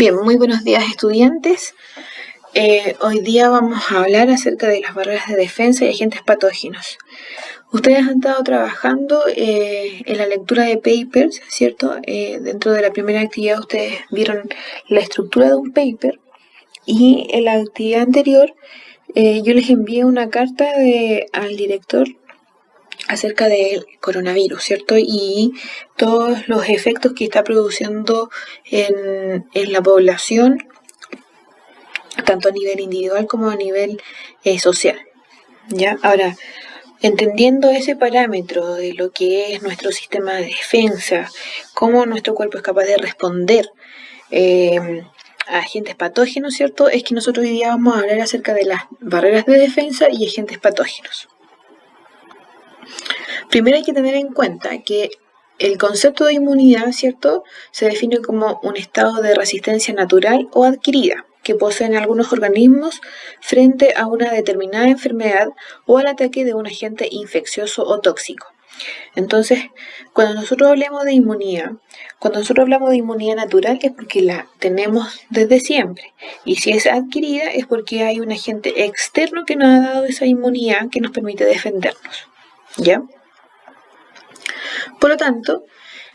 Bien, muy buenos días estudiantes. Hoy día vamos a hablar acerca de las barreras de defensa y agentes patógenos. Ustedes han estado trabajando en la lectura de papers, ¿cierto? Dentro de la primera actividad ustedes vieron la estructura de un paper y en la actividad anterior yo les envié una carta al director acerca del coronavirus, ¿cierto? Y todos los efectos que está produciendo en la población, tanto a nivel individual como a nivel social. ¿Ya? Ahora, entendiendo ese parámetro de lo que es nuestro sistema de defensa, cómo nuestro cuerpo es capaz de responder a agentes patógenos, ¿cierto? Es que nosotros hoy día vamos a hablar acerca de las barreras de defensa y agentes patógenos. Primero hay que tener en cuenta que el concepto de inmunidad, ¿cierto?, se define como un estado de resistencia natural o adquirida que poseen algunos organismos frente a una determinada enfermedad o al ataque de un agente infeccioso o tóxico. Entonces, cuando nosotros hablamos de inmunidad, natural es porque la tenemos desde siempre. Y si es adquirida es porque hay un agente externo que nos ha dado esa inmunidad que nos permite defendernos. ¿Ya? Por lo tanto,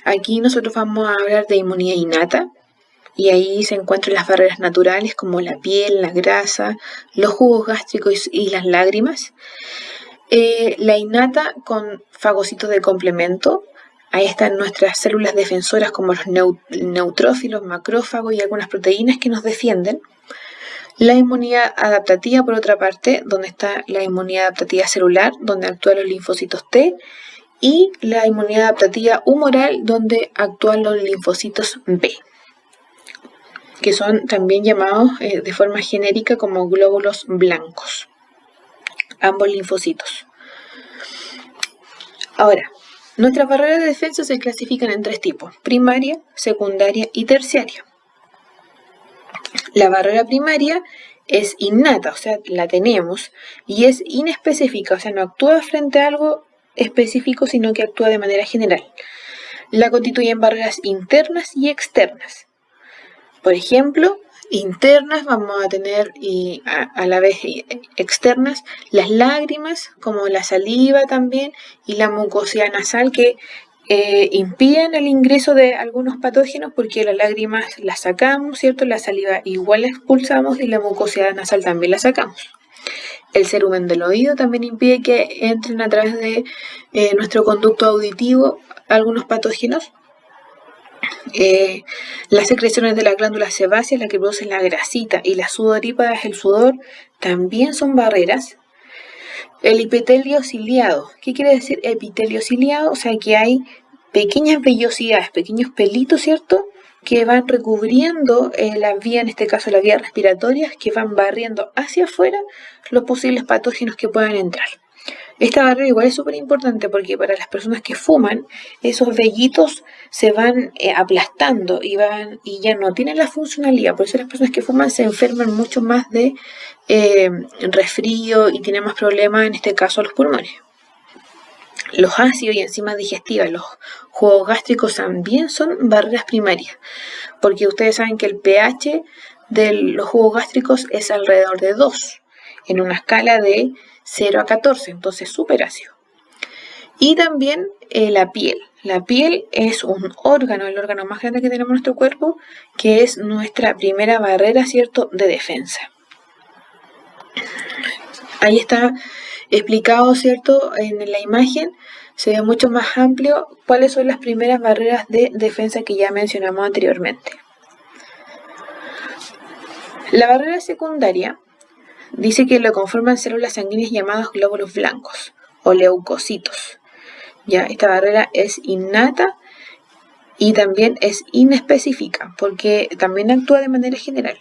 aquí nosotros vamos a hablar de inmunidad innata, y ahí se encuentran las barreras naturales como la piel, la grasa, los jugos gástricos y las lágrimas. La innata con fagocitos de complemento. Ahí están nuestras células defensoras como los neutrófilos, macrófagos y algunas proteínas que nos defienden. La inmunidad adaptativa, por otra parte, donde está la inmunidad adaptativa celular, donde actúan los linfocitos T, y la inmunidad adaptativa humoral, donde actúan los linfocitos B, que son también llamados de forma genérica como glóbulos blancos, ambos linfocitos. Ahora, nuestras barreras de defensa se clasifican en tres tipos: primaria, secundaria y terciaria. La barrera primaria es innata, o sea, la tenemos, y es inespecífica, o sea, no actúa frente a algo específico, sino que actúa de manera general. La constituyen barreras internas y externas. Por ejemplo, internas vamos a tener y a la vez externas las lágrimas, como la saliva también, y la mucosidad nasal, que impiden el ingreso de algunos patógenos porque las lágrimas las sacamos, ¿cierto? La saliva igual la expulsamos y la mucosidad nasal también la sacamos. El cerumen del oído también impide que entren a través de nuestro conducto auditivo algunos patógenos. Las secreciones de las glándulas sebáceas, las que producen la grasita, y las sudoríparas, el sudor, también son barreras. El epitelio ciliado. ¿Qué quiere decir epitelio ciliado? O sea, que hay pequeñas vellosidades, pequeños pelitos, ¿cierto?, que van recubriendo la vía, en este caso la vía respiratoria, que van barriendo hacia afuera los posibles patógenos que puedan entrar. Esta barrera igual es súper importante porque para las personas que fuman, esos vellitos se van aplastando y ya no tienen la funcionalidad. Por eso las personas que fuman se enferman mucho más de resfrío y tienen más problemas, en este caso, a los pulmones. Los ácidos y enzimas digestivas, los jugos gástricos también son barreras primarias, porque ustedes saben que el pH de los jugos gástricos es alrededor de 2, en una escala de 0 a 14, entonces súper ácido. Y también la piel. La piel es un órgano, el órgano más grande que tenemos en nuestro cuerpo, que es nuestra primera barrera, ¿cierto?, de defensa. Ahí está explicado, ¿cierto?, en la imagen, se ve mucho más amplio cuáles son las primeras barreras de defensa que ya mencionamos anteriormente. La barrera secundaria dice que lo conforman células sanguíneas llamadas glóbulos blancos o leucocitos. Ya, esta barrera es innata y también es inespecífica porque también actúa de manera general.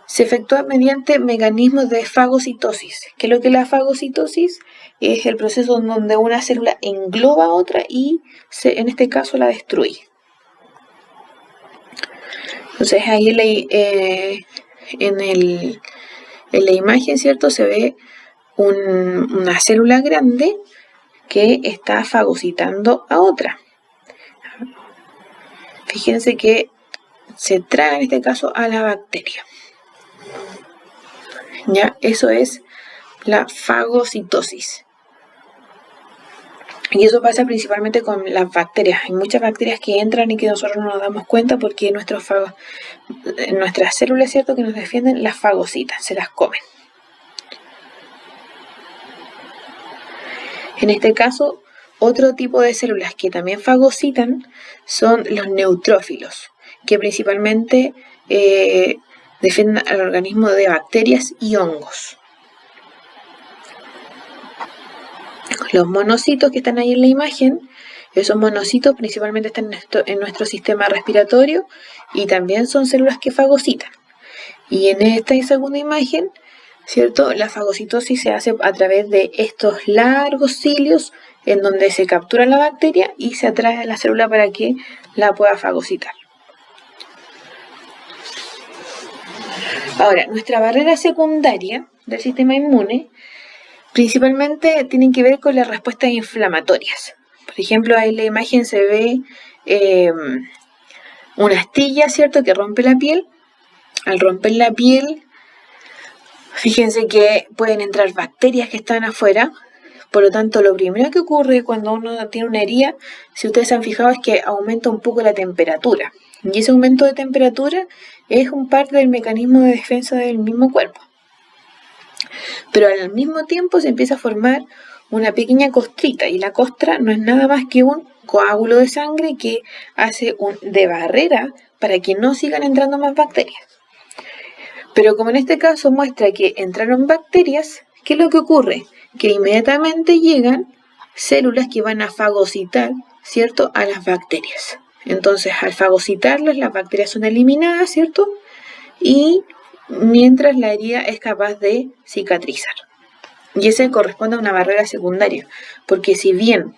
Se efectúa mediante mecanismos de fagocitosis. ¿Qué es lo que es la fagocitosis? Es el proceso en donde una célula engloba a otra y en este caso la destruye. Entonces ahí en la imagen, ¿cierto?, se ve una célula grande que está fagocitando a otra. Fíjense que se traga en este caso a la bacteria. ¿Ya? Eso es la fagocitosis. Y eso pasa principalmente con las bacterias. Hay muchas bacterias que entran y que nosotros no nos damos cuenta porque nuestras células, ¿cierto?, que nos defienden, las fagocitan, se las comen. En este caso, otro tipo de células que también fagocitan son los neutrófilos, que principalmente defienden al organismo de bacterias y hongos. Los monocitos que están ahí en la imagen, esos monocitos principalmente están en nuestro sistema respiratorio y también son células que fagocitan. Y en esta segunda imagen, ¿cierto?, la fagocitosis se hace a través de estos largos cilios en donde se captura la bacteria y se atrae a la célula para que la pueda fagocitar. Ahora, nuestra barrera secundaria del sistema inmune principalmente tienen que ver con las respuestas inflamatorias. Por ejemplo, ahí en la imagen se ve una astilla, ¿cierto?, que rompe la piel. Al romper la piel, fíjense que pueden entrar bacterias que están afuera. Por lo tanto, lo primero que ocurre cuando uno tiene una herida, si ustedes se han fijado, es que aumenta un poco la temperatura. Y ese aumento de temperatura es un parte del mecanismo de defensa del mismo cuerpo. Pero al mismo tiempo se empieza a formar una pequeña costrita, y la costra no es nada más que un coágulo de sangre que hace de barrera para que no sigan entrando más bacterias. Pero como en este caso muestra que entraron bacterias, ¿qué es lo que ocurre? Que inmediatamente llegan células que van a fagocitar, ¿cierto?, a las bacterias. Entonces, al fagocitarlas, las bacterias son eliminadas, ¿cierto?, y mientras la herida es capaz de cicatrizar. Y ese corresponde a una barrera secundaria, porque si bien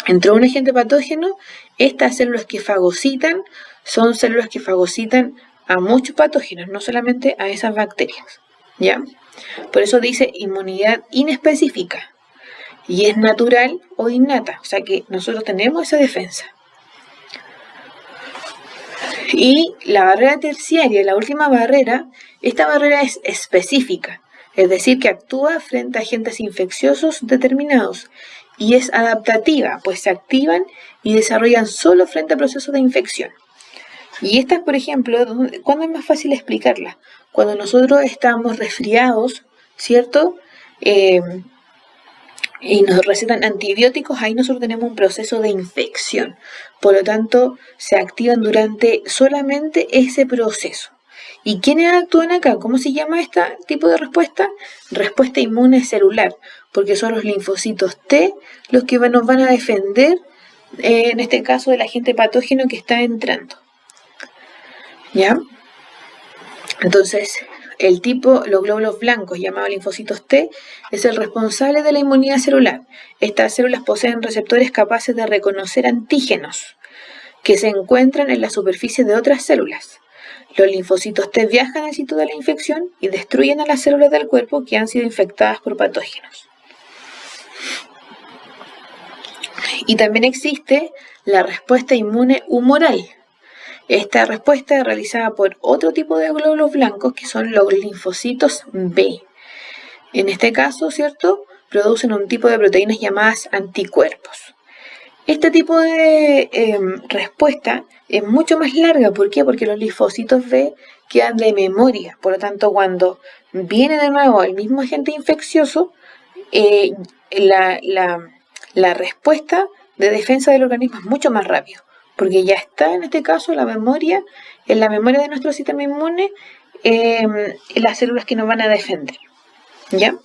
entró un agente patógeno, estas células que fagocitan son células que fagocitan a muchos patógenos, no solamente a esas bacterias, ¿ya? Por eso dice inmunidad inespecífica, y es natural o innata, o sea que nosotros tenemos esa defensa. Y la barrera terciaria, la última barrera, esta barrera es específica, es decir, que actúa frente a agentes infecciosos determinados y es adaptativa, pues se activan y desarrollan solo frente a procesos de infección. Y estas, por ejemplo, ¿cuándo es más fácil explicarlas? Cuando nosotros estamos resfriados, ¿cierto?, y nos recetan antibióticos, ahí nosotros tenemos un proceso de infección. Por lo tanto, se activan durante solamente ese proceso. ¿Y quiénes actúan acá? ¿Cómo se llama este tipo de respuesta? Respuesta inmune celular, porque son los linfocitos T los que nos van a defender, en este caso, del agente patógeno que está entrando. ¿Ya? Entonces, los glóbulos blancos, llamados linfocitos T, es el responsable de la inmunidad celular. Estas células poseen receptores capaces de reconocer antígenos que se encuentran en la superficie de otras células. Los linfocitos T viajan al sitio de la infección y destruyen a las células del cuerpo que han sido infectadas por patógenos. Y también existe la respuesta inmune humoral. Esta respuesta es realizada por otro tipo de glóbulos blancos que son los linfocitos B. En este caso, ¿cierto?, producen un tipo de proteínas llamadas anticuerpos. Este tipo de respuesta es mucho más larga. ¿Por qué? Porque los linfocitos B quedan de memoria. Por lo tanto, cuando viene de nuevo el mismo agente infeccioso, la respuesta de defensa del organismo es mucho más rápido, porque ya está en este caso en la memoria de nuestro sistema inmune, las células que nos van a defender, ¿ya?